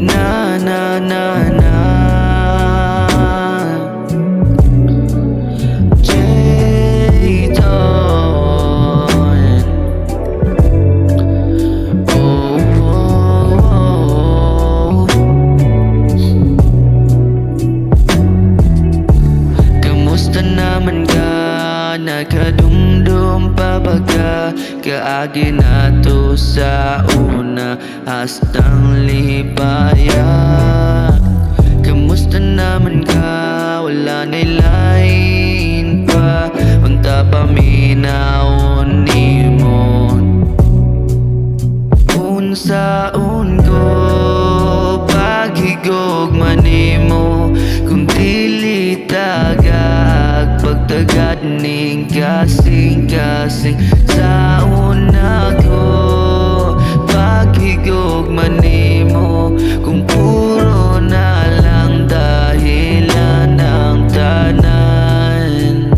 Na na na na J-Ton. Oh, oh, oh. Kamusta naman ka? Nakadumdum pa baga? Kaagi na to sa una hastang lipaya. Kamusta naman ka? Wala nilain pa. Unta pa minaon nimo. Unsaon ko paghigugma nimo. Kung dili tagag pagtagad ning kasing-kasing sa una ko paghigugma nimo. Kung puro na lang dahilan ng tanan.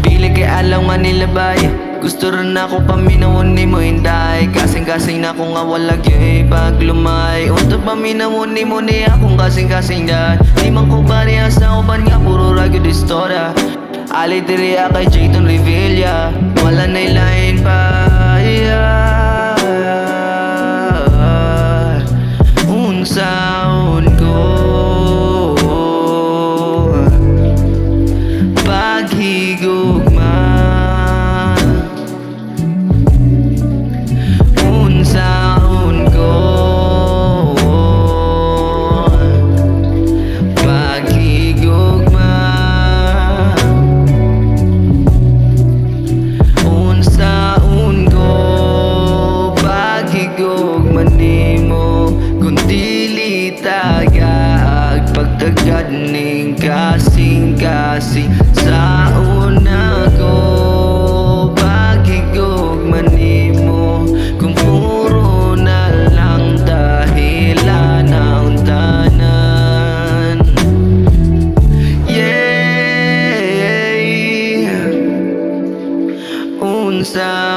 Pili kay alaw nga nilabay. Gusto rin ako paminawon ni mo hinday. Kasing-kasing na ko nga walag yung paglumay. Unta paminawon ni mo ni akong kasing-kasing dan. Di man ko bariya sa uban nga puro ragyo di istorya. Ali diri kay J-Ton Revilla. Wala na ilahin pa unsaon ko paghigugma. Unsaon ko paghigugma. Unsaon ko paghigugma nimo. Kung dili tagag pagtagad ning kasing-kasing sa una ko paghigugma nimo. Kung puro na lang dahilan ng tanan. Yeah, unsa